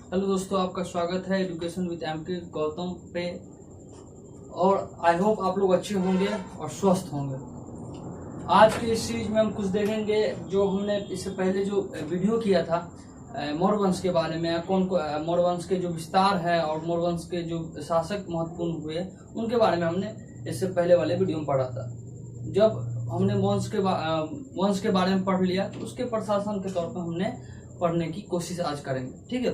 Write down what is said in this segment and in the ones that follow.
Hello दोस्तों, आपका स्वागत है एजुकेशन विद एमके गौतम पे। और आई होप आप लोग अच्छे होंगे और स्वस्थ होंगे। आज की इस सीरीज में हम कुछ देखेंगे जो हमने इससे पहले जो वीडियो किया था मौर्य वंश के बारे में। मौर्य वंश के जो विस्तार है और मौर्य वंश के जो शासक महत्वपूर्ण हुए उनके बारे में हमने इससे पहले वाले वीडियो में पढ़ा था। जब हमने वंश के बारे में पढ़ लिया तो उसके प्रशासन के तौर पर हमने पढ़ने की कोशिश आज करेंगे। ठीक है,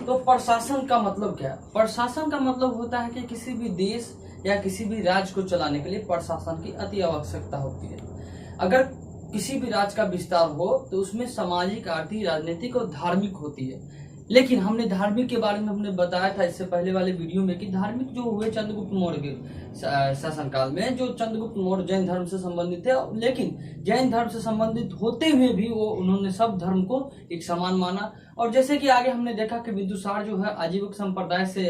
तो प्रशासन का मतलब क्या है? प्रशासन का मतलब होता है कि किसी भी देश या किसी भी राज्य को चलाने के लिए प्रशासन की अति आवश्यकता होती है। अगर किसी भी राज्य का विस्तार हो तो उसमें सामाजिक, आर्थिक, राजनीतिक और धार्मिक होती है। लेकिन हमने धार्मिक के बारे में हमने बताया था इससे पहले वाले वीडियो में कि धार्मिक जो हुए चंद्रगुप्त मौर्य के शासनकाल में, जो चंद्रगुप्त मौर्य जैन धर्म से संबंधित थे, लेकिन जैन धर्म से संबंधित होते हुए भी वो उन्होंने सब धर्म को एक समान माना। और जैसे कि आगे हमने देखा कि बिंदुसार जो है आजीविक संप्रदाय से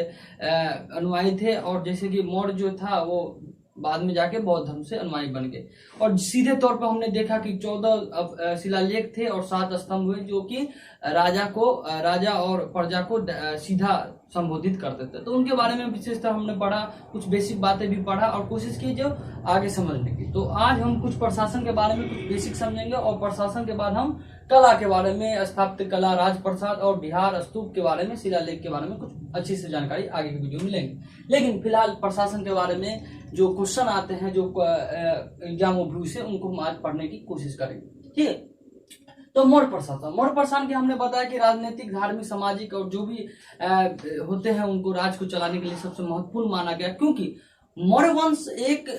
अनुयायी थे, और जैसे कि मौर्य जो था वो बाद में जाके बौद्ध धर्म से अनुयायी बन गए। और सीधे तौर पर हमने देखा कि 14 शिलालेख थे और 7 स्तंभ हुए जो कि राजा और प्रजा को सीधा संबोधित करते थे। तो उनके बारे में विशेषतः हमने पढ़ा, कुछ बेसिक बातें भी पढ़ा और कोशिश की जो आगे समझने की। तो आज हम कुछ प्रशासन के बारे में कुछ बेसिक समझेंगे और प्रशासन के बाद हम कला के बारे में, स्थापत्य कला, राजप्रसाद और बिहार स्तूप के बारे में, शिलालेख के बारे में कुछ अच्छी से जानकारी आगे की वीडियो में लेंगे। लेकिन फिलहाल प्रशासन के बारे में जो क्वेश्चन आते हैं जो एग्जाम व्यू से, उनको हम आज पढ़ने की कोशिश करेंगे। ठीक है, तो मौर्य प्रशासन के हमने बताया कि राजनीतिक, धार्मिक, सामाजिक और जो भी होते हैं उनको राज्य को चलाने के लिए सबसे महत्वपूर्ण माना गया, क्योंकि मौर्य वंश एक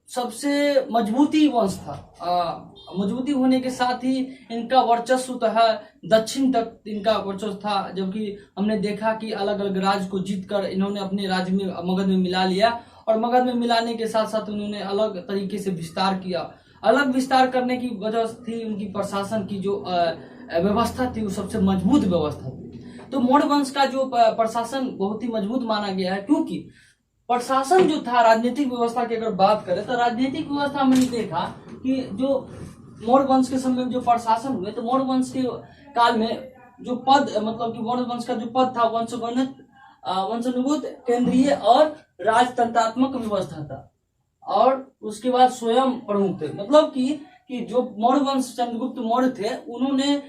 सबसे मजबूती वंश था। मजबूती होने के साथ ही इनका वर्चस्व तो है, दक्षिण तक इनका वर्चस्व था। जबकि हमने देखा कि अलग अलग राज्य को जीतकर इन्होंने अपने राज्य में मगध में मिला लिया, और मगध में मिलाने के साथ साथ उन्होंने अलग तरीके से विस्तार किया। अलग विस्तार करने की वजह थी उनकी प्रशासन की जो व्यवस्था थी वो सबसे मजबूत व्यवस्था थी। तो मौर्य वंश का जो प्रशासन बहुत ही मजबूत माना गया है, क्योंकि प्रशासन जो था, राजनीतिक व्यवस्था की अगर बात करें तो राजनीतिक व्यवस्था में देखा कि जो मौर्य वंश के समय में जो प्रशासन हुए, तो मौर्य वंश के काल में जो पद, मतलब कि मौर्य वंश का जो पद था वंशानुगत, केंद्रीय और राजतंत्रात्मक व्यवस्था था। और उसके बाद स्वयं प्रमुख थे। मतलब कि जो मौर्य वंश चंद्रगुप्त मौर्य थे, उन्होंने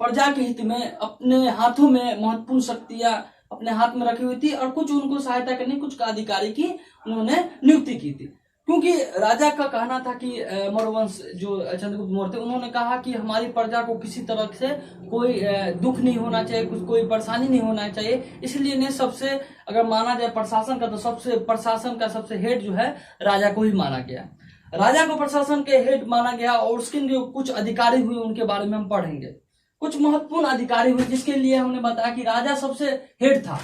प्रजा के हित में अपने हाथों में महत्वपूर्ण शक्तियां अपने हाथ में रखी हुई थी, और कुछ उनको सहायता करने, कुछ का अधिकारी की उन्होंने नियुक्ति की थी। क्योंकि राजा का कहना था कि मौर्य वंश जो चंद्रगुप्त मौर्य थे, उन्होंने कहा कि हमारी प्रजा को किसी तरह से कोई दुख नहीं होना चाहिए, कोई परेशानी नहीं होना चाहिए। इसलिए ने सबसे, अगर माना जाए प्रशासन का, तो प्रशासन का सबसे हेड जो है राजा को ही माना गया। राजा को प्रशासन के हेड माना गया, और उसके जो कुछ अधिकारी हुए उनके बारे में हम पढ़ेंगे। कुछ महत्वपूर्ण अधिकारी हुए जिसके लिए हमने बताया कि राजा सबसे हेड था।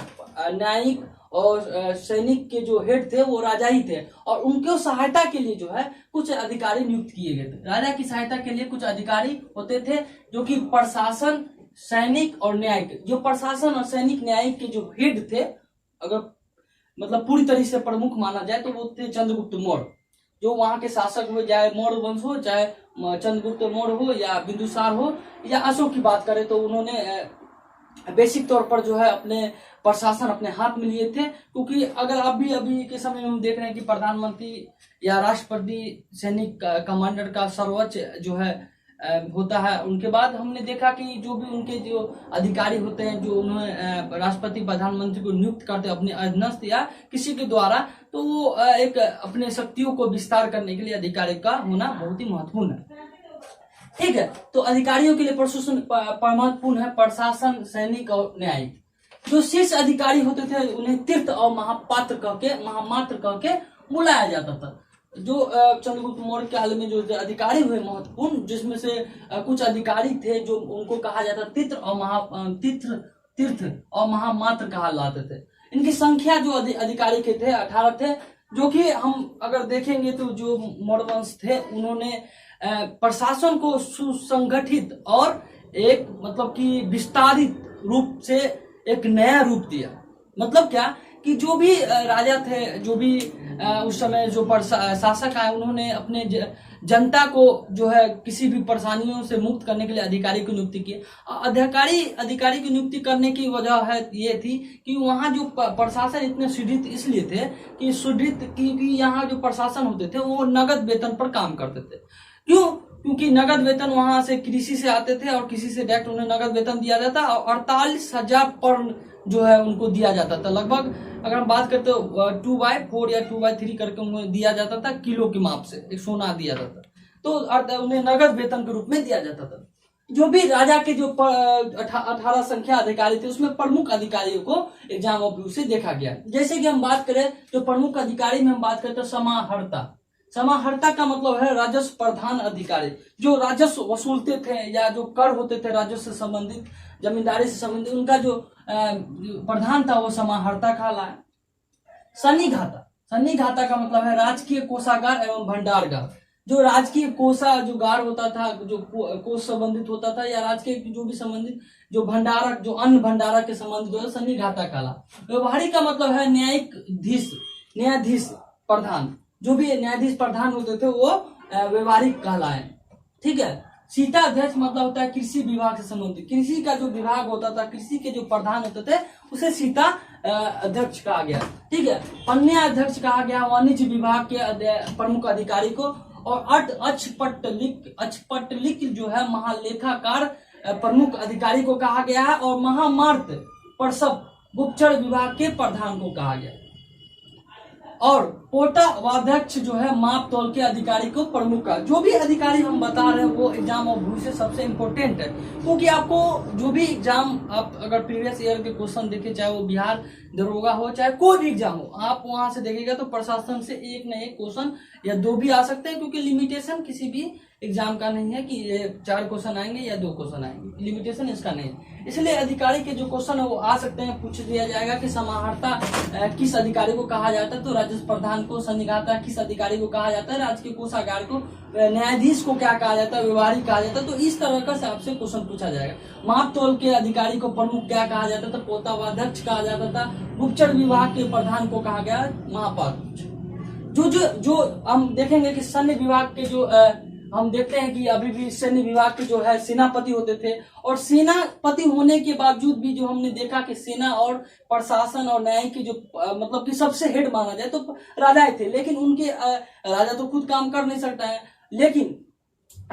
न्यायिक और सैनिक के जो हेड थे वो राजा ही थे, और उनके सहायता के लिए जो है कुछ अधिकारी नियुक्त किए गए थे। राजा की सहायता के लिए कुछ अधिकारी होते थे जो कि प्रशासन, सैनिक और न्यायिक, जो प्रशासन और सैनिक न्यायिक के जो हेड थे, अगर मतलब पूरी तरह से प्रमुख माना जाए तो वो थे चंद्रगुप्त मौर्य, जो वहां के शासक हुए, चाहे मौर्य वंश हो, चाहे चंद्रगुप्त मौर्य हो या बिंदुसार हो या अशोक की बात करें, तो उन्होंने बेसिक तौर पर जो है अपने प्रशासन अपने हाथ में लिए थे। क्योंकि अगर अभी के समय में हम देख रहे हैं कि प्रधानमंत्री या राष्ट्रपति सैनिक कमांडर का सर्वोच्च जो है होता है। उनके बाद हमने देखा कि जो भी उनके जो अधिकारी होते हैं, जो उन्हें राष्ट्रपति प्रधानमंत्री को नियुक्त करते हैं अपने अधीनस्थ या किसी के द्वारा, तो वो एक अपने शक्तियों को विस्तार करने के लिए अधिकारी का होना बहुत ही महत्वपूर्ण है। ठीक है, तो अधिकारियों के लिए प्रशासन महत्वपूर्ण है, प्रशासन, सैनिक और न्यायिक। जो शीर्ष अधिकारी होते थे उन्हें तीर्थ और महामात्र कह के बुलाया जाता था। जो चंद्रगुप्त मौर्य काल में जो अधिकारी हुए महत्वपूर्ण, जिसमें से कुछ अधिकारी थे जो उनको कहा जाता तीर्थ और महामात्र कहा जाते थे। इनकी संख्या जो अधिकारी के थे 18 थे, जो कि हम अगर देखेंगे तो जो मौर्य वंश थे उन्होंने प्रशासन को सुसंगठित और एक मतलब कि विस्तारित रूप से एक नया रूप दिया। मतलब क्या कि जो भी राजा थे, जो भी उस समय जो शासक आए, उन्होंने अपने जनता को जो है किसी भी परेशानियों से मुक्त करने के लिए अधिकारी की नियुक्ति की। अधिकारी की नियुक्ति करने की वजह है ये थी कि वहाँ जो प्रशासन इतने सुदृढ़ इसलिए थे कि क्योंकि यहाँ जो प्रशासन होते थे वो नगद वेतन पर काम करते थे। क्यों? क्योंकि नगद वेतन वहां से कृषि से आते थे और कृषि से डायरेक्ट उन्हें नगद वेतन दिया जाता और 48,000 पर जो है उनको दिया जाता था। लगभग अगर हम बात करते तो 2/4 या 2/3 करके उन्हें दिया जाता था, किलो के माप से एक सोना दिया जाता, तो उन्हें नगद वेतन के रूप में दिया जाता था। जो भी राजा के जो 18 संख्या अधिकारी थे उसमें प्रमुख अधिकारियों को एग्जाम ऑफ व्यू से देखा गया। जैसे कि हम बात करें जो प्रमुख अधिकारी में हम बात करते हैं समाहर्ता। समाहर्ता का मतलब है राजस्व प्रधान अधिकारी, जो राजस्व वसूलते थे या जो कर होते थे राजस्व से संबंधित, जमींदारी से संबंधित, उनका जो प्रधान था वो समाहर्ता कहलाया। सन्निघाता का मतलब है राजकीय कोषागार एवं भंडारगार। जो राजकीय कोषागार होता था, जो कोष संबंधित होता था, या राजकीय जो भी संबंधित जो भंडारक, जो अन्न भंडारक के संबंधित जो है सन्निघाता कहला। व्यवहारिक का मतलब है न्यायाधीश प्रधान। जो भी न्यायाधीश प्रधान होते थे वो व्यवहारिक कहलाए। ठीक है। सीता अध्यक्ष मतलब होता है कृषि विभाग से संबंधित। कृषि का जो विभाग होता था, कृषि के जो प्रधान होते थे उसे सीता अध्यक्ष कहा गया। ठीक है। पन्या अध्यक्ष कहा गया वाणिज्य विभाग के प्रमुख अधिकारी को। और अक्षपटलिक जो है महालेखाकार प्रमुख अधिकारी को कहा गया है। और महामार्त पर्षद गुप्तचर विभाग के प्रधान को कहा गया। और पोटावाध्यक्ष जो है माप तौल के अधिकारी को प्रमुख का। जो भी अधिकारी हम बता रहे हैं वो एग्जाम ऑफ व्यू से सबसे इंपॉर्टेंट है, क्योंकि आपको जो भी एग्जाम आप अगर प्रीवियस ईयर के क्वेश्चन देखे, चाहे वो बिहार दरोगा हो चाहे कोई भी एग्जाम हो, आप वहां से देखिएगा तो प्रशासन से एक न एक क्वेश्चन या 2 भी आ सकते हैं, क्योंकि लिमिटेशन किसी भी एग्जाम का नहीं है कि ये 4 क्वेश्चन आएंगे या 2 क्वेश्चन आएंगे, लिमिटेशन इसका नहीं है। इसलिए अधिकारी के जो क्वेश्चन है वो आ सकते हैं। पूछ लिया जाएगा कि समाहर्ता किस अधिकारी को कहा जाता है, तो राजस्व प्रधान को। सन्निघाता किस अधिकारी को कहा जाता है, राजकीय कोषागार को। न्यायाधीश को क्या कहा जाता है, व्यवहारिक कहा जाता है। तो इस तरह का आपसे क्वेश्चन पूछा जाएगा। माप तौल के अधिकारी को प्रमुख क्या कहा जाता था, पोतावाध्यक्ष कहा जाता था। गुप्तचर विभाग के प्रधान को कहा गया महापाध्यक्ष। जो हम देखेंगे कि सैन्य विभाग के जो हम देखते हैं कि अभी भी सैन्य विभाग के जो है सेनापति होते थे। और सेनापति होने के बावजूद भी जो हमने देखा कि सेना और प्रशासन और न्याय की जो मतलब कि सबसे हेड माना जाए तो राजा थे। लेकिन उनके राजा तो खुद काम कर नहीं सकता है, लेकिन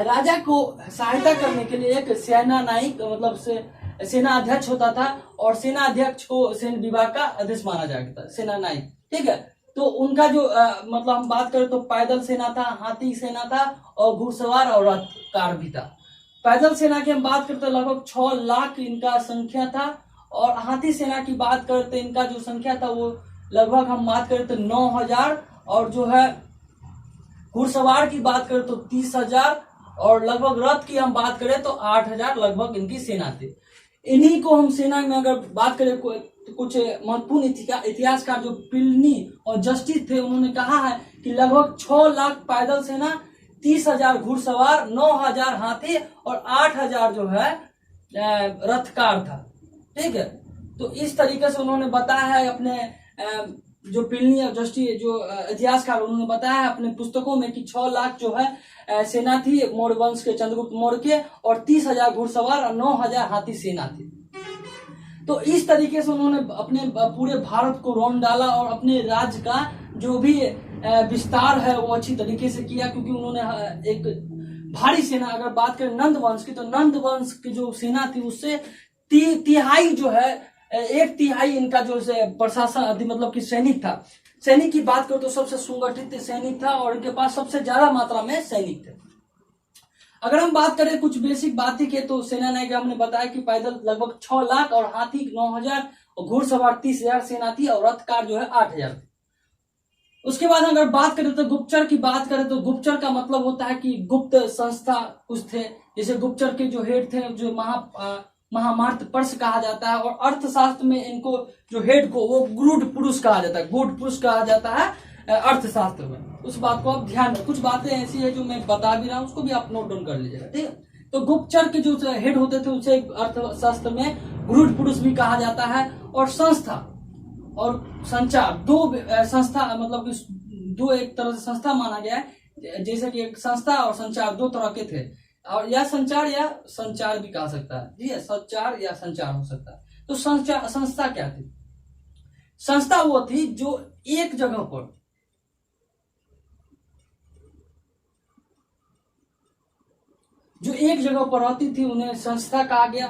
राजा को सहायता करने के लिए एक सेना नायक मतलब सेना अध्यक्ष होता था। और सेना अध्यक्ष को सैन्य विभाग का अध्यक्ष माना जाता था, सेना नायक। ठीक है। तो उनका जो मतलब हम बात करें तो पैदल सेना था, हाथी सेना था और घुड़सवार और रथकार भी था। पैदल सेना की हम बात करते लगभग 6 लाख इनका संख्या था। और हाथी सेना की बात करते इनका जो संख्या था वो लगभग हम बात करें तो 9,000। और जो है घुड़सवार की बात करें तो 30,000। और लगभग रथ की हम बात करें तो 8,000 लगभग इनकी सेना थी। इन्हीं को हम सेना में अगर बात करें तो कुछ महत्वपूर्ण इतिहासकार जो प्लिनी और जस्टिस थे, उन्होंने कहा है कि लगभग 6 लाख पैदल सेना, 30,000 घुड़सवार, 9,000 हाथी और 8,000 जो है रथकार था। ठीक है। तो इस तरीके से उन्होंने बताया है अपने जो प्लिनी और जस्टिस जो इतिहासकार उन्होंने बताया है अपने पुस्तकों में कि 6 लाख जो है सेना थी मौर्य वंश के, चंद्रगुप्त मौर्य के। और 30,000 घुड़सवार और 9,000 हाथी सेना थी। तो इस तरीके से उन्होंने अपने पूरे भारत को रौंद डाला और अपने राज्य का जो भी विस्तार है वो अच्छी तरीके से किया, क्योंकि उन्होंने एक भारी सेना, अगर बात करें नंद वंश की तो नंद वंश की जो सेना थी उससे तिहाई जो है 1/3 इनका जो प्रशासन मतलब कि सैनिक था। सैनिक की बात करो तो सबसे सुगठित सैनिक था और इनके पास सबसे ज्यादा मात्रा में सैनिक थे। अगर हम बात करें कुछ बेसिक बातें के तो सेना नायक हमने बताया कि पैदल लगभग 6 लाख और हाथी 9,000 और घुड़सवार 30,000 सेना थी और रथकार जो है 8,000 थी। उसके बाद अगर बात करें तो गुप्तचर की बात करें तो गुप्तचर का मतलब होता है कि गुप्त संस्था कुछ थे। जैसे गुप्तचर के जो हेड थे जो महामार्त पर्ष कहा जाता है। और अर्थशास्त्र में इनको जो हेड को वो गूढ़ पुरुष कहा जाता है, गूढ़ पुरुष कहा जाता है अर्थशास्त्र में। उस बात को आप ध्यान रखें। कुछ बातें ऐसी है जो मैं बता भी रहा हूँ, उसको भी आप नोट डाउन कर लीजिएगा। ठीक है। तो गुप्तचर के जो हेड होते थे उसे अर्थशास्त्र में गूढ़ पुरुष भी कहा जाता है। और संस्था और संचार 2 संस्था मतलब कि 2 एक तरह से संस्था माना गया है। जैसे कि एक संस्था और संचार दो तरह के थे, और या संचार भी कहा सकता है, जी संचार या संचार हो सकता है। तो संस्था क्या थी? संस्था वो थी जो एक जगह पर रहती थी, उन्हें संस्था कहा गया।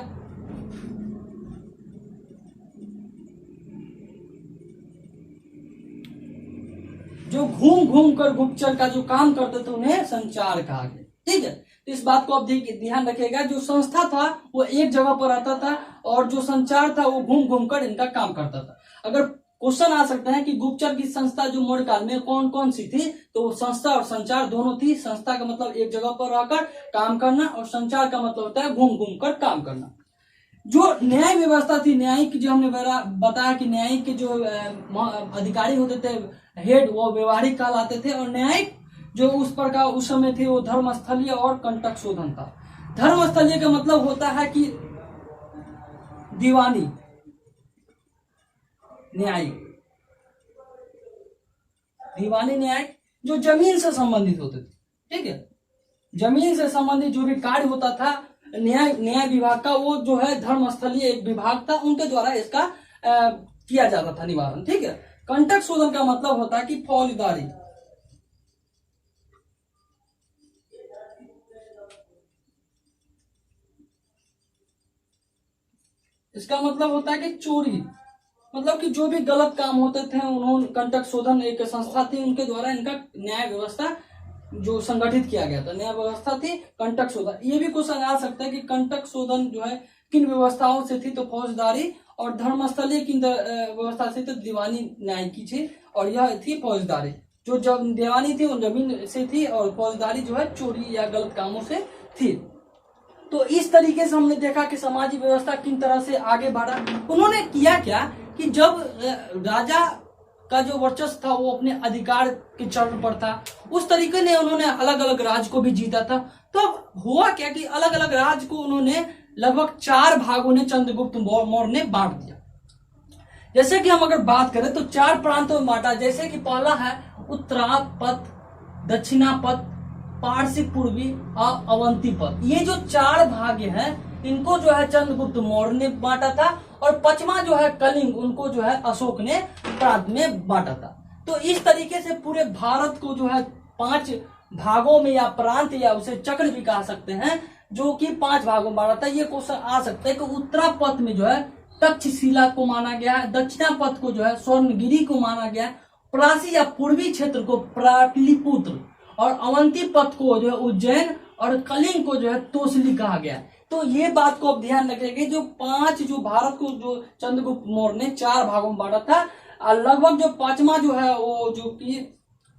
जो घूम घूम कर गुप्तचर का जो काम करते थे उन्हें संचार कहा गया, ठीक है। तो इस बात को आप ध्यान रखिएगा, जो संस्था था वो एक जगह पर रहता था और जो संचार था वो घूम घूम कर इनका काम करता था। अगर क्वेश्चन आ सकता है कि गुप्तचर की संस्था जो मौर्य काल में कौन कौन सी थी, तो संस्था और संचार दोनों थी। संस्था का मतलब एक जगह पर रहकर काम करना और संचार का मतलब होता है घूम घूम कर काम करना। जो न्याय व्यवस्था थी, न्यायिक जो हमने बताया कि न्यायिक के जो अधिकारी होते थे, हेड, वो व्यवहारिक कहलाते थे, और न्यायिक जो उस प्रकार उस समय थे वो धर्मस्थलीय और कंटक शोधन था। धर्मस्थलीय का मतलब होता है कि दीवानी न्याय, दीवानी न्याय जो जमीन से संबंधित होते थे, ठीक है। जमीन से संबंधित जो भी कार्य होता था न्याय विभाग का, वो जो है धर्मस्थलीय एक विभाग था, उनके द्वारा इसका किया जाता था निवारण, ठीक है। कंटक शोधन का मतलब होता है कि फौजदारी, इसका मतलब होता है कि चोरी, मतलब कि जो भी गलत काम होते थे उन्होंने, कंटक शोधन एक संस्था थी, उनके द्वारा इनका न्याय व्यवस्था जो संगठित किया गया था, न्याय व्यवस्था थी कंटक शोधन। ये भी क्वेश्चन आ सकता है कि कंटक शोधन जो है किन व्यवस्थाओं से थी, तो फौजदारी, और धर्मस्थलीय किन व्यवस्था से, तो दीवानी न्याय की थी, और यह थी फौजदारी। जो दीवानी थी वो जमीन से थी और फौजदारी जो है चोरी या गलत कामों से थी। तो इस तरीके से हमने देखा कि सामाजिक व्यवस्था किन तरह से आगे बढ़ा। उन्होंने किया क्या कि जब राजा का जो वर्चस्व था वो अपने अधिकार के चरण पर था, उस तरीके ने उन्होंने अलग अलग राज्य को भी जीता था। तो हुआ क्या कि अलग अलग राज्य को उन्होंने लगभग 4 भागों ने चंद्रगुप्त मौर्य ने बांट दिया। जैसे कि हम अगर बात करें तो 4 प्रांतों में बांटा, जैसे कि पहला है उत्तरापथ, दक्षिणापथ, पारसिक पूर्वी और अवंती पथ। ये जो 4 भाग हैं इनको जो है चंद्रगुप्त मौर्य ने बांटा था, और 5वां जो है कलिंग, उनको जो है अशोक ने प्रांत में बांटा था। तो इस तरीके से पूरे भारत को जो है 5 भागों में या प्रांत या उसे चक्र भी कह सकते हैं, जो कि 5 भागों में बांटा था। ये क्वेश्चन आ सकता है कि उत्तरापथ में जो है तक्षशिला को माना गया है, दक्षिणापथ को जो है स्वर्णगिरी को माना गया है, प्रासी या पूर्वी क्षेत्र को पाटलिपुत्र, और अवंती पथ को जो है उज्जैन, और कलिंग को जो है तोसली कहा गया। तो ये बात को आप ध्यान रखिएगा, जो 5 जो भारत को जो चंद्रगुप्त मौर्य ने 4 भागों में बांटा था, लगभग जो 5वां जो है वो जो कि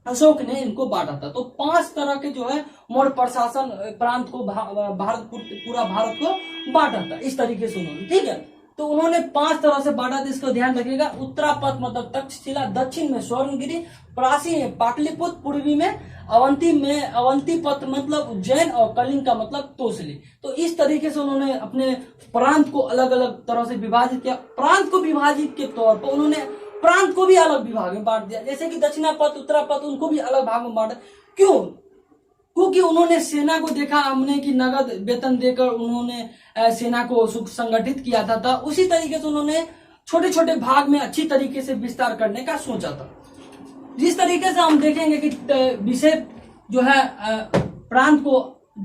अशोक ने इनको बांटा था। तो 5 तरह के जो है मौर्य प्रशासन प्रांत को भारत, पूरा भारत को बांटा था इस तरीके से उन्होंने, ठीक है। तो उन्होंने 5 तरह से बांटा था, इसको ध्यान रखिएगा। उत्तरापथ मतलब तक्षशिला, दक्षिण में स्वर्णगिरी, प्राची में पाटलिपुत्र, पूर्वी में अवंती पथ मतलब उज्जैन, और कलिंग का मतलब तोसली। तो इस तरीके से उन्होंने अपने प्रांत को अलग अलग तरह से विभाजित किया। प्रांत को विभाजित के तौर पर उन्होंने प्रांत को भी अलग विभाग में बांट दिया, जैसे कि दक्षिणापथ, उत्तरापथ, उनको भी अलग भाग में बांटा। क्यों? क्योंकि उन्होंने सेना को देखा हमने कि नगद वेतन देकर उन्होंने सेना को संगठित किया था। उसी तरीके से उन्होंने छोटे छोटे भाग में अच्छी तरीके से विस्तार करने का सोचा था। जिस तरीके से हम देखेंगे कि विषय जो है प्रांत को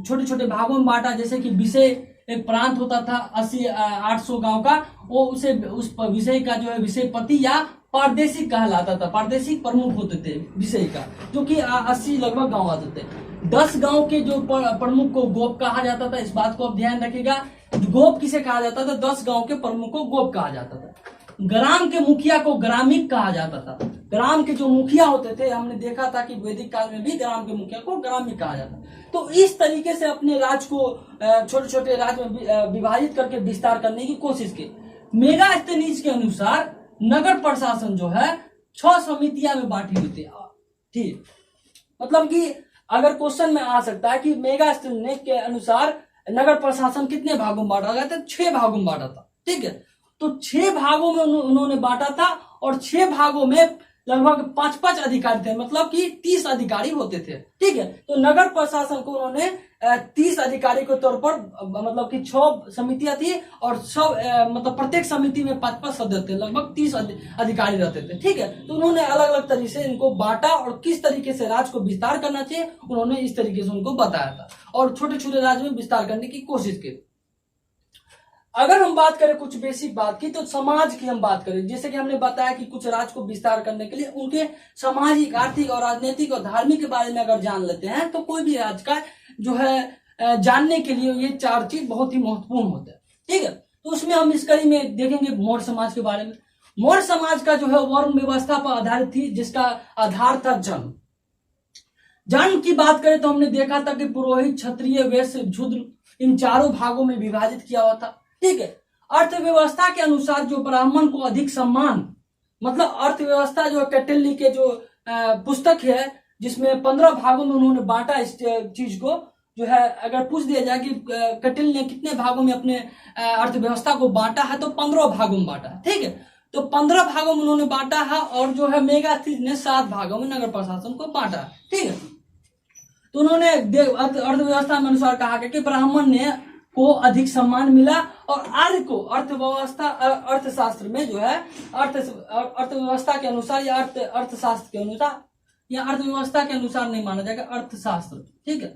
छोटे छोटे भागों में बांटा, जैसे कि विषय एक प्रांत होता था 800 गांव का, वो उसे उस विषय का जो है विषयपति या प्रादेशिक कहलाता था। प्रादेशिक प्रमुख होते थे विषय का, जो कि 80 लगभग गांव आते थे। 10 गांव के जो प्रमुख को गोप कहा जाता था। इस बात को आप ध्यान रखिएगा, गोप किसे कहा जाता था? 10 गांव के प्रमुख को गोप कहा जाता था। ग्राम के मुखिया को ग्रामिक कहा जाता था। ग्राम के जो मुखिया होते थे, हमने देखा था कि वैदिक काल में भी ग्राम के मुखिया को ग्रामिक कहा जाता। तो इस तरीके से अपने राज्य को छोटे छोटे राज्य में विभाजित करके विस्तार करने की कोशिश की। मेगास्थनीज के अनुसार नगर प्रशासन जो है 6 समितियां में बांटी हुई थी। ठीक, मतलब कि अगर क्वेश्चन में आ सकता है कि मेगास्थनीज के अनुसार नगर प्रशासन कितने भागों में बांटा गया था? 6 भागों में बांटा था। ठीक है, तो 6 भागों में उन्होंने बांटा था, और 6 भागों में लगभग 5-5 अधिकारी थे, मतलब कि 30 अधिकारी होते थे। ठीक है, तो नगर प्रशासन को उन्होंने 30 अधिकारी के तौर पर, मतलब कि 6 समितियां थी और सब मतलब प्रत्येक समिति में 5-5 सदस्य थे, लगभग 30 अधिकारी रहते थे। ठीक है, तो उन्होंने अलग अलग तरीके से इनको बांटा और किस तरीके से राज्य को विस्तार करना चाहिए उन्होंने इस तरीके से उनको बताया था और छोटे छोटे राज्य में विस्तार करने की कोशिश की। अगर हम बात करें कुछ बेसिक बात की, तो समाज की हम बात करें, जैसे कि हमने बताया कि कुछ राज्य को विस्तार करने के लिए उनके सामाजिक, आर्थिक और राजनीतिक और धार्मिक के बारे में अगर जान लेते हैं तो कोई भी राज्य का जो है जानने के लिए ये 4 चीज बहुत ही महत्वपूर्ण होते हैं। ठीक है, तो उसमें हम इस कड़ी में देखेंगे मौर्य समाज के बारे में। मौर्य समाज का जो है वर्ण व्यवस्था पर आधारित थी, जिसका आधार था जन्म। जन्म की बात करें तो हमने देखा था कि पुरोहित, क्षत्रिय, वैश्य, शूद्र, इन चारों भागों में विभाजित किया हुआ था। ठीक है, अर्थव्यवस्था के अनुसार जो ब्राह्मण को अधिक सम्मान, मतलब अर्थव्यवस्था जो कौटिल्य के जो पुस्तक है जिसमें 15 भागों में उन्होंने बांटा इस चीज को, जो है अगर पूछ दिया जाए कि कौटिल्य ने कितने भागों में अपने अर्थव्यवस्था को बांटा है तो 15 भागों में बांटा है। ठीक है, तो 15 भागों में उन्होंने बांटा है और जो है मेगास्थित ने 7 भागों में नगर प्रशासन को बांटा है। ठीक है, तो उन्होंने अर्थव्यवस्था में अनुसार कहा गया कि ब्राह्मण ने को अधिक सम्मान मिला और आर्य को अर्थव्यवस्था, अर्थशास्त्र में जो है अर्थव्यवस्था के अनुसार या अर्थशास्त्र के अनुसार या अर्थव्यवस्था के अनुसार नहीं माना जाएगा, अर्थशास्त्र। ठीक है,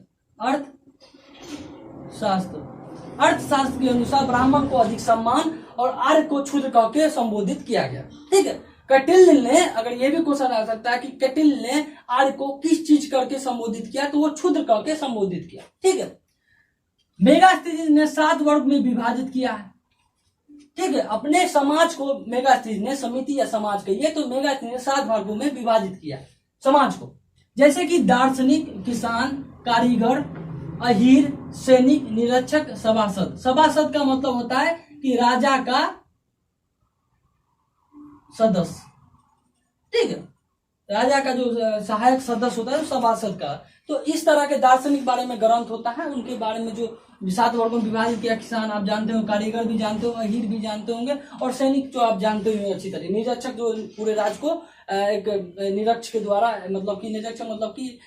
अर्थशास्त्र के अनुसार ब्राह्मण को अधिक सम्मान और आर्य को क्षुद्र कह के संबोधित किया गया। ठीक है, कौटिल्य ने, अगर ये भी क्वेश्चन आ सकता है कि कौटिल्य ने आर्य को किस चीज करके संबोधित किया, तो वो क्षुद्र कह के संबोधित किया। ठीक है, मेगास्थितिज ने 7 वर्ग में विभाजित किया है। ठीक है, अपने समाज को मेगास्थितिज ने, समिति या समाज कहिए तो मेगास्थितिज ने 7 वर्गों में विभाजित किया समाज को, जैसे कि दार्शनिक, किसान, कारीगर, अहीर, सैनिक, निरीक्षक, सभासद। सभासद का मतलब होता है कि राजा का सदस्य। ठीक है, राजा का जो सहायक सदस्य होता है सभासद का। तो इस तरह के दार्शनिक बारे में ग्रंथ होता है, उनके बारे में जो 7 वर्गों में विभाजित किया। किसान आप जानते हो, कारीगर भी जानते हो, अहीर भी जानते होंगे और सैनिक जो आप जानते हो अच्छी तरह। निरीक्षक जो पूरे राज्य को एक निरीक्षक के द्वारा, मतलब कि निरीक्षक मतलब कि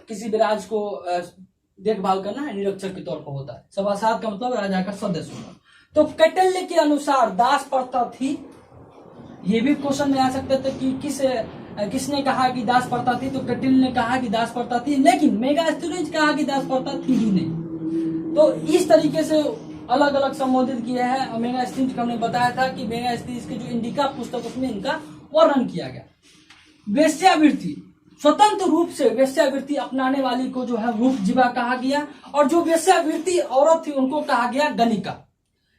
किसी भी राज्य को देखभाल करना है, निरीक्षक के तौर पर होता है। सभासद का मतलब राजा का सदस्य होना। तो कौटिल्य के अनुसार दास प्रथा थी। ये भी क्वेश्चन में आ सकते थे कि किसने कहा कि दास प्रथा थी, तो कौटिल्य ने कहा कि दास प्रथा थी, लेकिन मेगास्थितिज कहा कि दास प्रथा थी ही नहीं। तो इस तरीके से अलग अलग संबोधित किया है। मेगास्थितिज को हमने बताया था कि मेगास्थितिज की जो इंडिका पुस्तक उसमें इनका वर्णन किया गया। वेश्यावृत्ति, स्वतंत्र रूप से वेश्यावृत्ति अपनाने वाली को जो है रूप जीवा कहा गया और जो वेश्यावृत्ति औरत थी उनको कहा गया गणिका।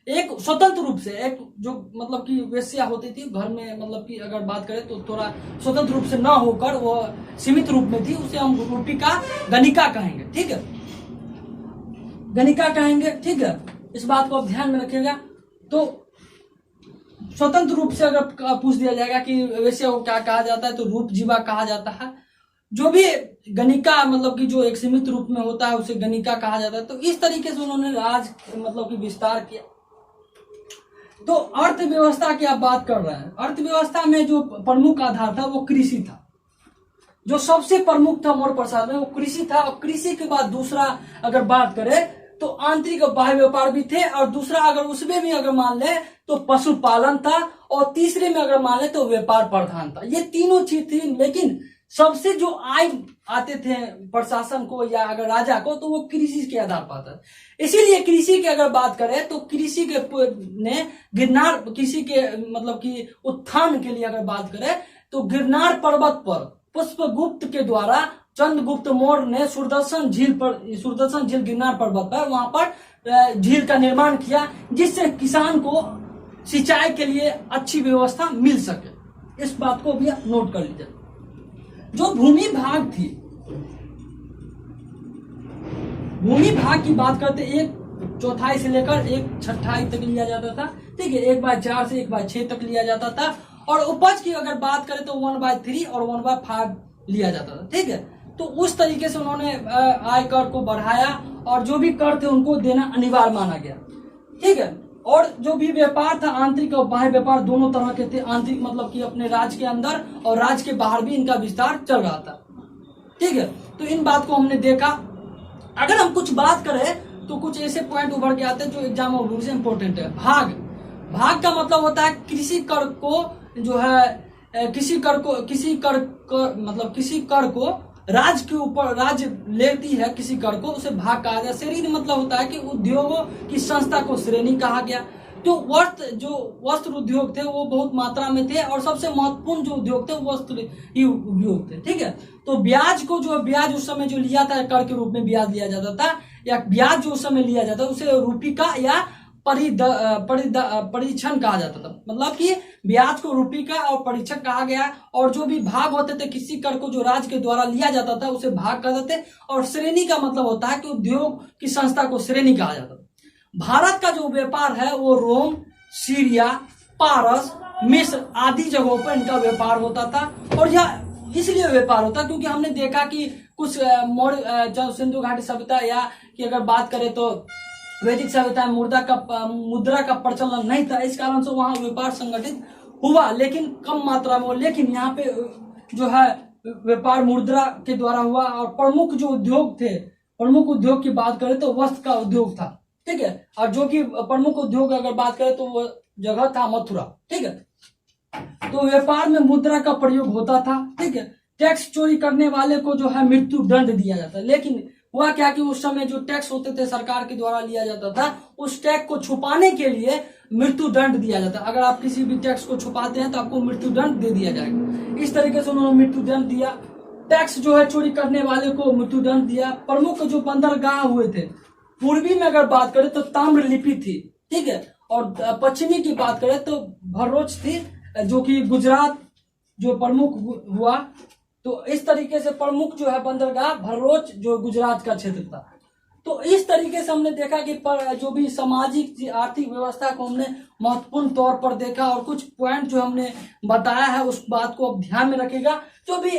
एक स्वतंत्र रूप से, एक जो मतलब कि वेश्या होती थी घर में, मतलब कि अगर बात करें तो थोड़ा स्वतंत्र रूप से ना होकर वो सीमित रूप में थी, उसे हम रूपिका, गणिका कहेंगे। ठीक है, गणिका कहेंगे। ठीक है, इस बात को आप ध्यान में रखिएगा। तो स्वतंत्र रूप से अगर पूछ दिया जाएगा कि वेश्या को क्या कहा जाता है, तो रूप जीवा कहा जाता है। जो भी गणिका मतलब कि जो एक सीमित रूप में होता है उसे गणिका कहा जाता है। तो इस तरीके से उन्होंने राज मतलब कि विस्तार किया। तो अर्थव्यवस्था की आप बात कर रहे हैं, अर्थव्यवस्था में जो प्रमुख आधार था वो कृषि था। जो सबसे प्रमुख था मौर्य प्रसाद में वो कृषि था। और कृषि के बाद दूसरा अगर बात करें तो आंतरिक और बाह्य व्यापार भी थे, और दूसरा अगर उसमें भी अगर मान ले तो पशुपालन था, और तीसरे में अगर मान ले तो व्यापार प्रधान था। ये तीनों चीज थी, लेकिन सबसे जो आय आते थे प्रशासन को या अगर राजा को तो वो कृषि के आधार पर आता है। इसीलिए कृषि की अगर बात करें तो कृषि के ने गिरनार, कृषि के मतलब कि उत्थान के लिए अगर बात करें तो गिरनार पर्वत पर पुष्पगुप्त के द्वारा चंद्रगुप्त मौर्य ने सुदर्शन झील गिरनार पर्वत पर, वहां पर झील का निर्माण किया, जिससे किसान को सिंचाई के लिए अच्छी व्यवस्था मिल सके। इस बात को भी नोट कर लीजिए। जो भूमि भाग थी, भूमि भाग की बात करते 1/4 से लेकर 1/6 तक लिया जाता था। ठीक है, 1/4 से 1/6 तक लिया जाता था। और उपज की अगर बात करें तो 1/3 और 1/5 लिया जाता था। ठीक है, तो उस तरीके से उन्होंने आय कर को बढ़ाया और जो भी कर थे उनको देना अनिवार्य माना गया। ठीक है, और जो भी व्यापार था आंतरिक और बाह्य व्यापार दोनों तरह के थे। आंतरिक मतलब कि अपने राज्य के अंदर और राज्य के बाहर भी इनका विस्तार चल रहा था। ठीक है, तो इन बात को हमने देखा। अगर हम कुछ बात करें तो कुछ ऐसे पॉइंट उभर के आते हैं जो एग्जाम और रूल से इंपॉर्टेंट है। भाग, भाग का मतलब होता है किसी कर को जो है किसी कर को राज्य के ऊपर राज्य लेती है किसी कर को, उसे भाग कहा गया। श्रेणी मतलब होता है कि उद्योगों की संस्था को श्रेणी कहा गया। तो वस्त्र उद्योग थे वो बहुत मात्रा में थे और सबसे महत्वपूर्ण जो उद्योग थे वो वस्त्र ही उद्योग थे। ठीक है, तो ब्याज को जो ब्याज उस समय जो लिया था कर के रूप में ब्याज लिया जाता था, या ब्याज जो उस समय लिया जाता था उसे रूपिका या परीक्षण कहा जाता था। मतलब कि ब्याज को रूपिका और परीक्षण कहा गया। और जो भी भाग होते थे किसी कर को जो राज्य के द्वारा लिया जाता था उसे भाग कहते थे। और श्रेणी का मतलब होता है कि उद्योग की संस्था को श्रेणी कहा जाता था। भारत का जो व्यापार है वो रोम, सीरिया, पारस, मिस्र आदि जगहों पर इनका व्यापार होता था। और यह इसलिए व्यापार होता क्योंकि हमने देखा कि कुछ मौर्य सिंधु घाटी सभ्यता या की अगर बात करें तो वैदिक सभ्यता में मुद्रा का प्रचलन नहीं था, इस कारण से वहां व्यापार संगठित हुआ लेकिन कम मात्रा में। लेकिन यहाँ पे जो है व्यापार मुद्रा के द्वारा हुआ। और प्रमुख जो उद्योग थे, प्रमुख उद्योग की बात करें तो वस्त्र का उद्योग था। ठीक है, और जो कि प्रमुख उद्योग अगर बात करें तो वो जगह था मथुरा। ठीक है, तो व्यापार में मुद्रा का प्रयोग होता था। ठीक है, टैक्स चोरी करने वाले को जो है मृत्यु दंड दिया जाता है। लेकिन हुआ क्या कि उस समय जो टैक्स होते थे सरकार के द्वारा लिया जाता था, उस टैक्स को छुपाने के लिए मृत्यु दंड दिया जाता है। अगर आप किसी भी टैक्स को छुपाते हैं तो आपको मृत्यु दंड दे दिया जाएगा। इस तरीके से उन्होंने मृत्यु दंड दिया। टैक्स जो है चोरी करने वाले को मृत्यु दंड दिया। प्रमुख जो बंदरगाह हुए थे, पूर्वी में अगर बात करें तो ताम्रलिपि थी। ठीक है, और पश्चिमी की बात करें तो भरूच थी, जो कि गुजरात जो प्रमुख हुआ। तो इस तरीके से प्रमुख जो है बंदरगाह भरूच जो गुजरात का क्षेत्र था। तो इस तरीके से हमने देखा कि जो भी सामाजिक आर्थिक व्यवस्था को हमने महत्वपूर्ण तौर पर देखा। और कुछ पॉइंट जो हमने बताया है उस बात को अब ध्यान में रखेगा। जो भी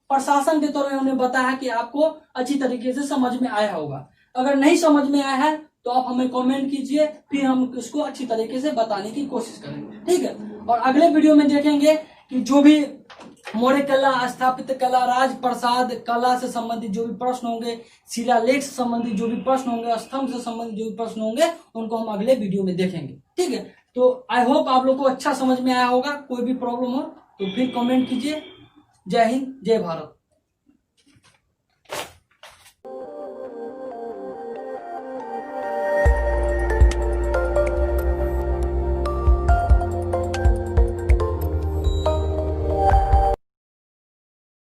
प्रशासन के तौर पर हमने बताया कि आपको अच्छी तरीके से समझ में आया होगा। अगर नहीं समझ में आया है तो आप हमें कमेंट कीजिए, फिर हम इसको अच्छी तरीके से बताने की कोशिश करेंगे। ठीक है, और अगले वीडियो में देखेंगे कि जो भी मौर्य कला, स्थापित कला, राज प्रसाद कला से संबंधित जो भी प्रश्न होंगे, शिलालेख से संबंधित जो भी प्रश्न होंगे, स्तंभ से संबंधित जो भी प्रश्न होंगे, उनको हम अगले वीडियो में देखेंगे। ठीक है, तो आई होप आप लोग को अच्छा समझ में आया होगा। कोई भी प्रॉब्लम हो तो फिर कमेंट कीजिए। जय हिंद, जय भारत।